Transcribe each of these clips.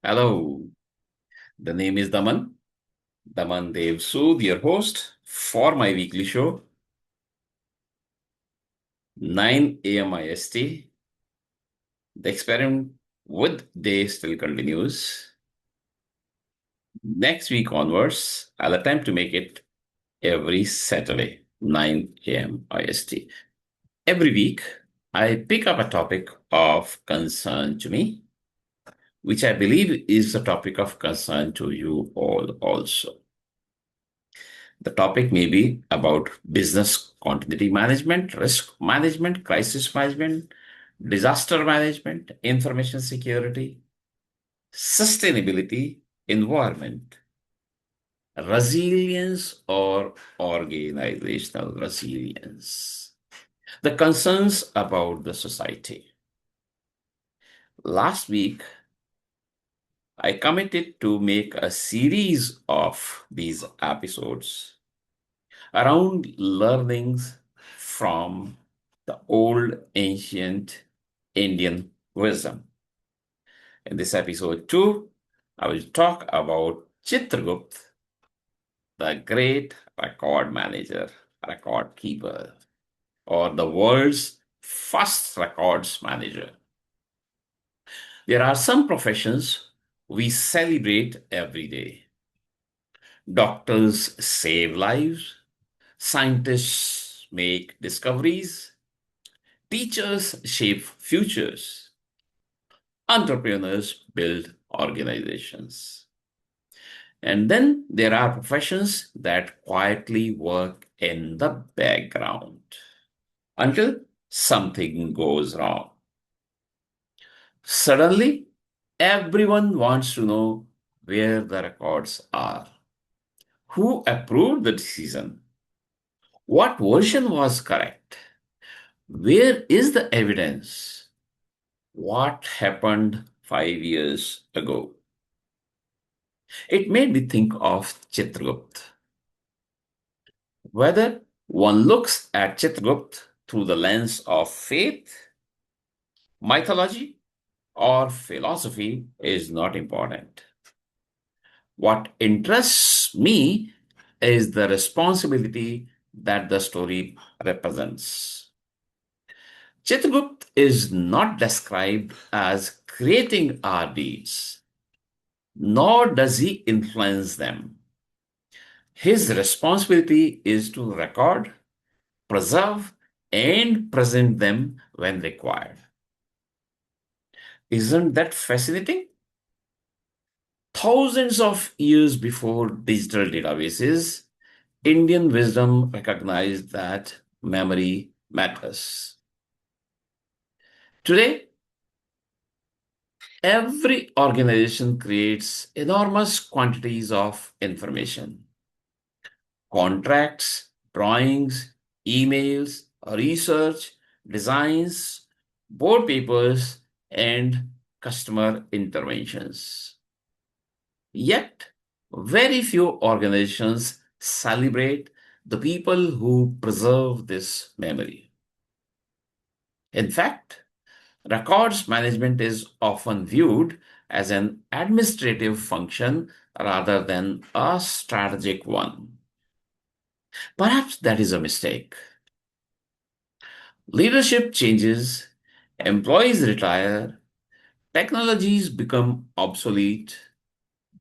Hello, the name is Daman Dev Sood, your host for my weekly show, 9 a.m. IST. The experiment with day still continues. Next week onwards, I'll attempt to make it every Saturday, 9 a.m. IST. Every week, I pick up a topic of concern to me, which I believe is a topic of concern to you all also. The topic may be about business continuity management, risk management, crisis management, disaster management, information security, sustainability, environment, resilience, or organizational resilience. The concerns about the society. Last week, I committed to make a series of these episodes around learnings from the old ancient Indian wisdom. In this episode 2, I will talk about Chitragupta, the great record manager, record keeper, or the world's first records manager. There are some professions we celebrate every day. Doctors save lives, scientists make discoveries, teachers shape futures. Entrepreneurs build organizations. And then there are professions that quietly work in the background until something goes wrong. Suddenly, everyone wants to know where the records are, who approved the decision, what version was correct, where is the evidence, what happened 5 years ago. It made me think of Chitragupta. Whether one looks at Chitragupta through the lens of faith, mythology, or philosophy is not important. What interests me is the responsibility that the story represents. Chitragupta is not described as creating our deeds, nor does he influence them. His responsibility is to record, preserve, and present them when required. Isn't that fascinating? Thousands of years before digital databases, Indian wisdom recognized that memory matters. Today, every organization creates enormous quantities of information: contracts, drawings, emails, research, designs, board papers, and customer interventions. Yet, very few organizations celebrate the people who preserve this memory. In fact, records management is often viewed as an administrative function rather than a strategic one. Perhaps that is a mistake. Leadership changes, employees retire, technologies become obsolete,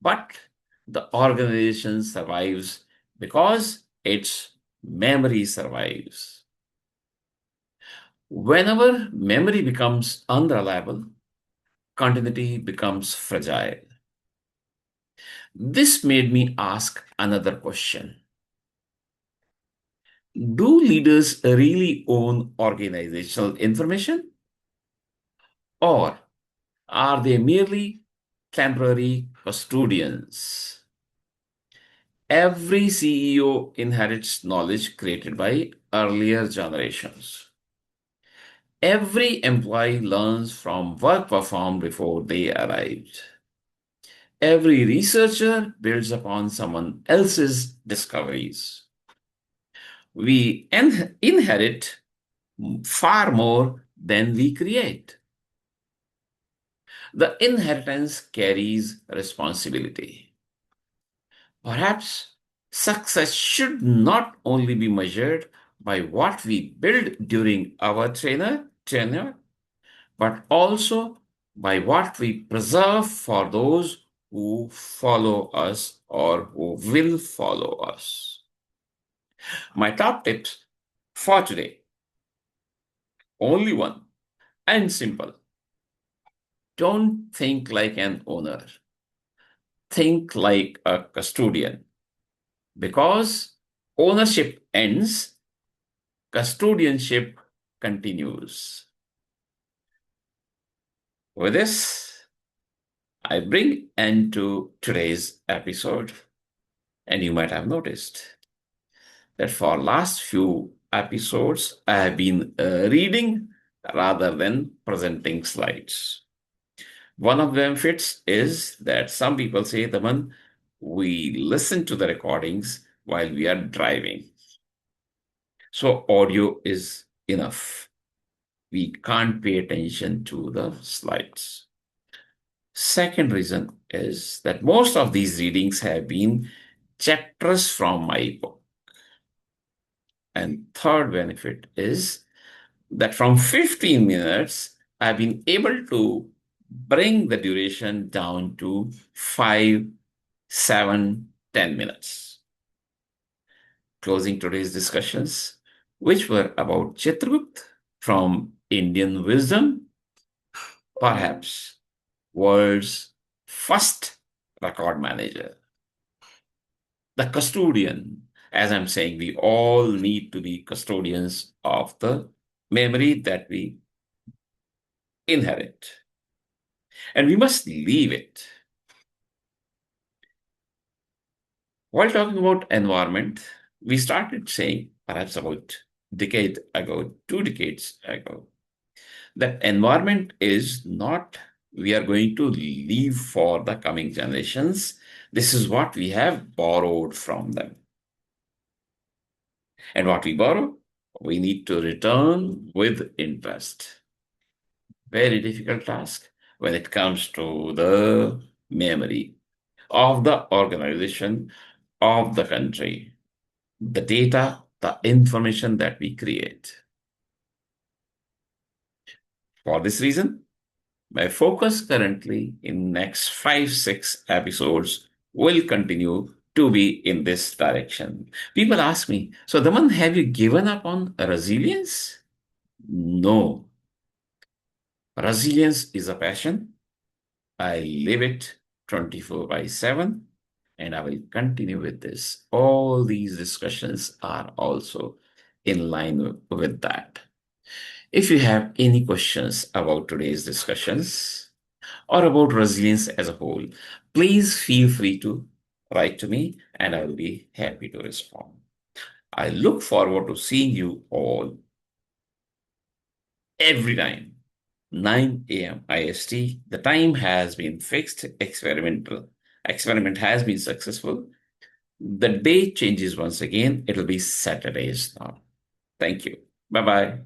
but the organization survives because its memory survives. Whenever memory becomes unreliable, continuity becomes fragile. This made me ask another question. Do leaders really own organizational information? Or are they merely temporary custodians? Every CEO inherits knowledge created by earlier generations. Every employee learns from work performed before they arrived. Every researcher builds upon someone else's discoveries. We inherit far more than we create. The inheritance carries responsibility. Perhaps success should not only be measured by what we build during our tenure, but also by what we preserve for those who follow us or who will follow us. My top tips for today, only one and simple. Don't think like an owner, think like a custodian because ownership ends, custodianship continues. With this, I bring end to today's episode, and you might have noticed that for last few episodes, I have been reading rather than presenting slides. One of the benefits is that some people say, Daman, we listen to the recordings while we are driving. So audio is enough. We can't pay attention to the slides. Second reason is that most of these readings have been chapters from my book. And third benefit is that from 15 minutes, I've been able to bring the duration down to 5, 7, 10 minutes. Closing today's discussions, which were about Chitragupta from Indian wisdom, perhaps world's first record manager. The custodian, as I'm saying, we all need to be custodians of the memory that we inherit. And we must leave it. While talking about environment, we started saying, perhaps about decade ago, 2 decades ago, that environment is not we are going to leave for the coming generations. This is what we have borrowed from them. And what we borrow, we need to return with interest. Very difficult task when it comes to the memory of the organization, of the country, the data, the information that we create. For this reason, my focus currently in next 5, 6 episodes will continue to be in this direction. People ask me, so Daman, have you given up on resilience? No. Resilience is a passion. I live it 24 by 7, and I will continue with this. All these discussions are also in line with that. If you have any questions about today's discussions or about resilience as a whole, please feel free to write to me and I will be happy to respond. I look forward to seeing you all every time. 9 a.m. IST. The time has been fixed. Experiment has been successful. The day changes once again. It'll be Saturdays now. Thank you. Bye bye.